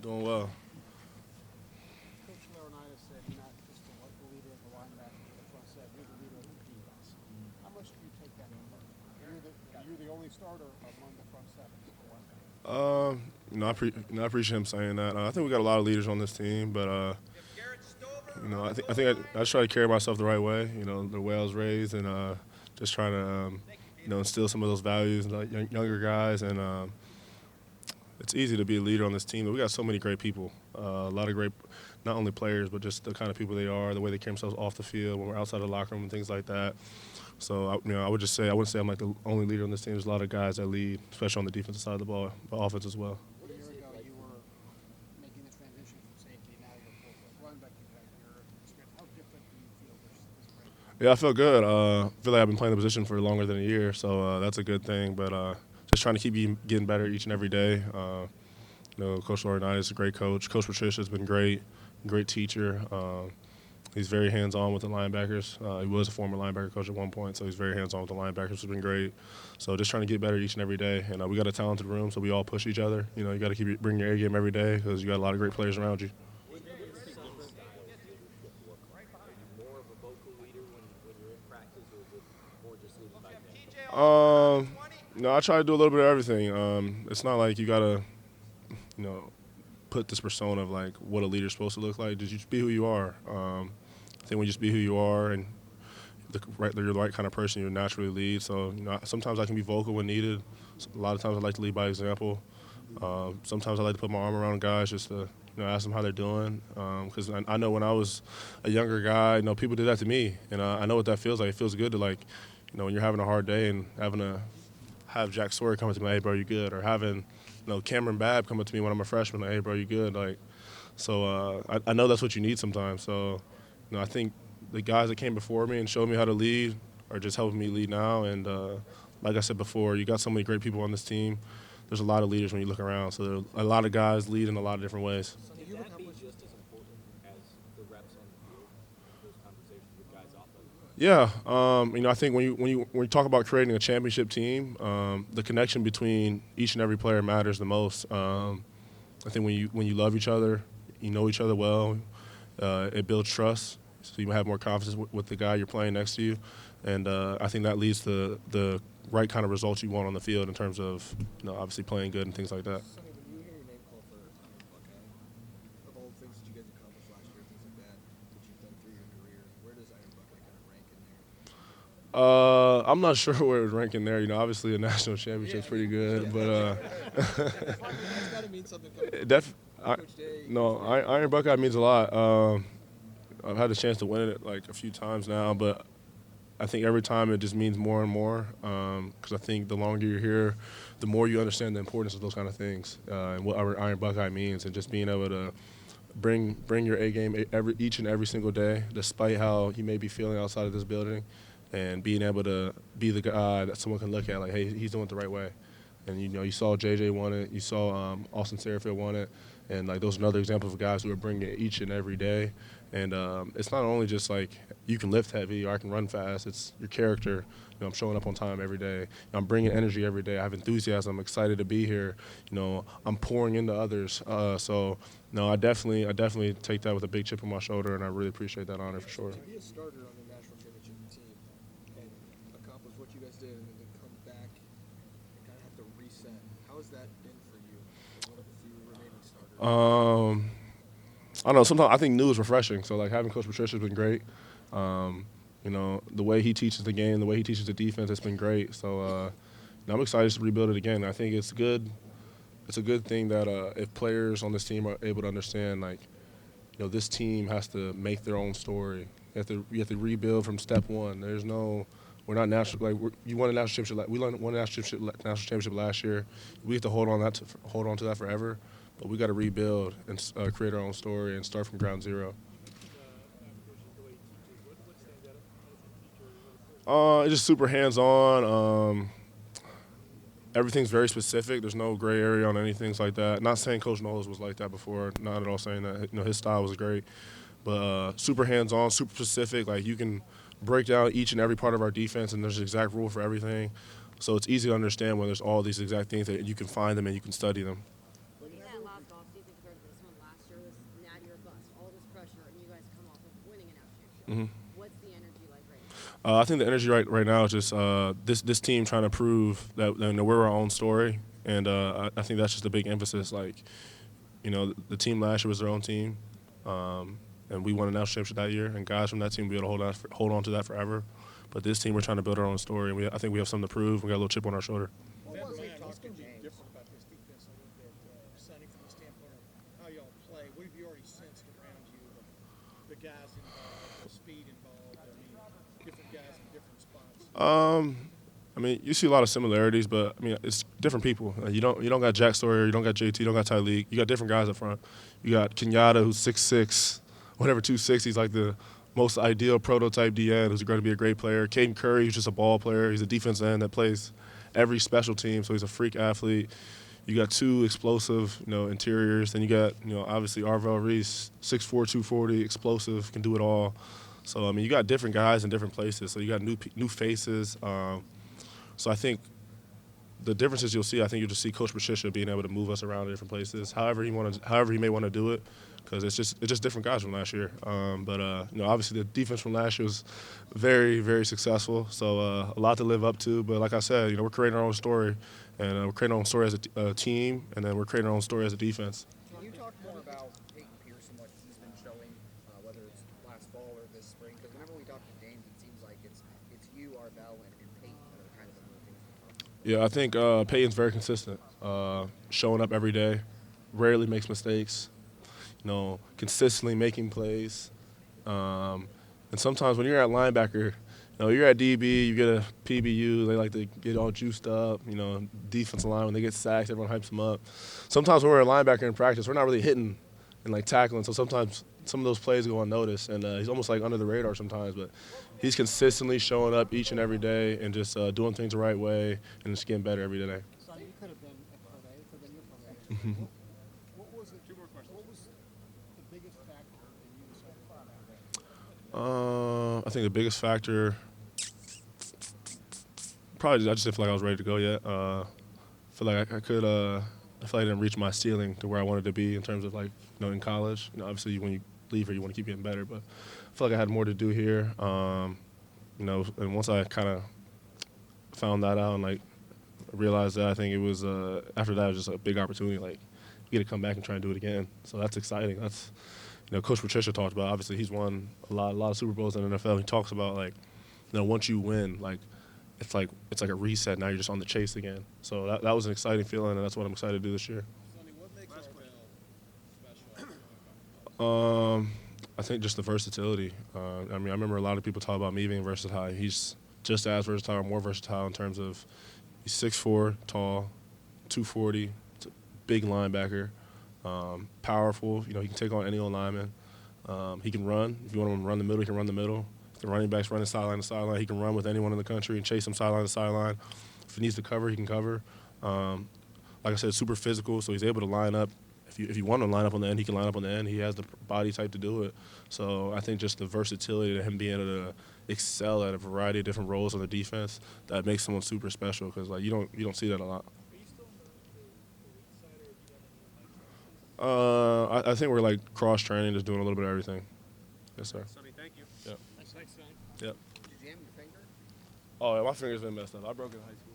Doing well. Coach Laurinaitis said you're not just the leader of the linebackers or the front seven, you're the leader of the defense. How much do you take that to heart? You're the only starter among the front sevens for linebackers. I appreciate him saying that. I think we got a lot of leaders on this team, but I just try to carry myself the right way. The way I was raised, and just trying to instill some of those values in like younger guys. And it's easy to be a leader on this team. But we got so many great people, a lot of great, not only players, but just the kind of people they are, the way they carry themselves off the field when we're outside the locker room and things like that. So I would just say I wouldn't say I'm like the only leader on this team. There's a lot of guys that lead, especially on the defensive side of the ball, but offense as well. A year ago, you were making the transition from safety, now you're full runback. You've had your experience. How different do you feel this spring? Yeah, I feel good. I feel like I've been playing the position for longer than a year, so that's a good thing. But just trying to keep getting better each and every day. Coach Laurinaitis is a great coach. Coach Patricia has been great, great teacher. He's very hands-on with the linebackers. He was a former linebacker coach at one point, so he's very hands-on with the linebackers, which has been great. So just trying to get better each and every day. And we got a talented room, so we all push each other. You got to bring your A game every day because you got a lot of great players around you. When you and your style of leadership look like? Are you more of a vocal leader when you're in practice, or is it more just leading by example? I try to do a little bit of everything. It's not like you got to, you know, put this persona of like what a leader's supposed to look like. Just be who you are. I think when you just be who you are and you're the right kind of person, you naturally lead. So sometimes I can be vocal when needed. A lot of times I like to lead by example. Sometimes I like to put my arm around guys just to ask them how they're doing. Because I know when I was a younger guy, people did that to me, and I know what that feels like. It feels good to when you're having a hard day and having to have Jack Sawyer come up to me, hey bro, you good? Or having Cameron Babb come up to me when I'm a freshman, like, hey bro, you good? So I know that's what you need sometimes. So I think the guys that came before me and showed me how to lead are just helping me lead now. And like I said before, you got so many great people on this team. There's a lot of leaders when you look around. So there are a lot of guys lead in a lot of different ways. Can that be just as important as the reps on the field, those conversations with guys off of it? Yeah, I think when you talk about creating a championship team, the connection between each and every player matters the most. I think when you love each other, you know each other well, it builds trust. So you have more confidence with the guy you're playing next to you, and I think that leads to the right kind of results you want on the field in terms of obviously playing good and things like that. Sonny, when you hear your name called for Buckeye, of all the things that you guys accomplished last year, things like that you've done through your career, where does Iron Buckeye kind of rank in there? I'm not sure where it was ranking there. Obviously a national championship's pretty good, but That's got to mean something coming from def- I, Coach Day. no, Iron Buckeye means a lot. I've had the chance to win it like a few times now, but I think every time it just means more and more. Because I think the longer you're here, the more you understand the importance of those kind of things and what our Iron Buckeye means, and just being able to bring your A game each and every single day, despite how you may be feeling outside of this building, and being able to be the guy that someone can look at like, hey, he's doing it the right way. And you saw JJ won it, you saw Austin Satterfield won it, and like those are another examples of guys who are bringing it each and every day. And it's not only just like you can lift heavy or I can run fast. It's your character. I'm showing up on time every day. I'm bringing energy every day. I have enthusiasm. I'm excited to be here. I'm pouring into others. So no, I definitely take that with a big chip on my shoulder, and I really appreciate that honor for sure. To be a starter on the national championship team and accomplish what you guys did and then come back and kind of have to reset, how has that been for you as one of the few remaining starters? I don't know. Sometimes I think new is refreshing. So like having Coach Patricia has been great. The way he teaches the game, the way he teaches the defense, it's been great. So I'm excited to rebuild it again. I think it's good. It's a good thing that if players on this team are able to understand, like, this team has to make their own story. You have to rebuild from step one. We're not national. You won a national championship. We won a national championship last year. We have to hold on to that forever. But we got to rebuild and create our own story and start from ground zero. It's just super hands-on. Everything's very specific. There's no gray area on anything like that. Not saying Coach Knowles was like that before. Not at all saying that. His style was great, but super hands-on, super specific. Like you can break down each and every part of our defense, and there's an exact rule for everything. So it's easy to understand when there's all these exact things that you can find them and you can study them. Looking at last offseason compared to this What's the energy like right now? I think the energy right now is just this team trying to prove that we're our own story, and I think that's just a big emphasis. Like, the team last year was their own team, and we won a national championship that year, and guys from that team will be able to hold on to that forever. But this team, we're trying to build our own story, and I think we have something to prove. We got a little chip on our shoulder. What was it what's going to be different about this defense a little bit, Sonny, from the standpoint of how y'all play? What have you already sensed around you, the guys involved, the speed involved? I mean, different guys in different spots. I mean, you see a lot of similarities, but I mean, it's different people. You don't got Jack Sawyer, you don't got JT, you don't got Tyleek. You got different guys up front. You got Kenyatta, who's 6'6", whatever 260. He's like the most ideal prototype DN, who's going to be a great player. Caden Curry, who's just a ball player. He's a defensive end that plays every special team, so he's a freak athlete. You got two explosive, interiors. Then you got, obviously Arvell Reese, 6'4", 240, explosive, can do it all. So I mean, you got different guys in different places. So you got new faces. So I think the differences you'll see, I think you'll just see Coach Patricia being able to move us around to different places, however he may want to do it, because it's just different guys from last year. But obviously the defense from last year was very, very successful, so a lot to live up to. But like I said, we're creating our own story, and we're creating our own story as a team, and then we're creating our own story as a defense. Can you talk more about Peyton Pierce and what he's been showing, whether it's last fall or this spring? Because whenever we talk to James, it seems like it's you, Arvell, and Peyton that are kind of the main things we talk about. Yeah, I think Peyton's very consistent, showing up every day, rarely makes mistakes, consistently making plays. And sometimes when you're at linebacker, you're at DB, you get a PBU, they like to get all juiced up, defensive line, when they get sacked, everyone hypes them up. Sometimes when we're a linebacker in practice, we're not really hitting and tackling, so sometimes some of those plays go unnoticed, and he's almost under the radar sometimes, but he's consistently showing up each and every day and just doing things the right way and just getting better every day. Sonny, you could have been at Pro Day, could have been your Pro Day. What was it? Two more questions. What was the biggest factor in you deciding to come out? I think the biggest factor, probably I just didn't feel like I was ready to go yet. I feel like I could. I feel like I didn't reach my ceiling to where I wanted to be in terms of in college. Obviously when you leave here, you want to keep getting better, but I feel like I had more to do here. And once I kind of found that out and realized that, I think it was after that it was just a big opportunity. You get to come back and try and do it again. So that's exciting. That's Coach Patricia talked about. Obviously he's won a lot of Super Bowls in the NFL. He talks about once you win, it's like a reset. Now you're just on the chase again. So that was an exciting feeling, and that's what I'm excited to do this year. Sonny, what makes Arvell special? I think just the versatility. I remember a lot of people talk about me being versatile. He's just as versatile or more versatile in terms of he's 6'4", tall, 240, big linebacker, powerful. He can take on any old lineman. He can run. If you want him to run the middle, he can run the middle. If the running back's running sideline to sideline, he can run with anyone in the country and chase him sideline to sideline. If he needs to cover, he can cover. Like I said, super physical, so he's able to line up. If you want to line up on the end, he can line up on the end. He has the body type to do it. So I think just the versatility of him being able to excel at a variety of different roles on the defense, that makes someone super special, because you don't see that a lot. I think we're cross training, just doing a little bit of everything. Yes, sir. Sonny, thank you. Yep. Thanks, Sonny. Yep. Did you jam your finger? Oh, yeah, my finger's been messed up. I broke it in high school.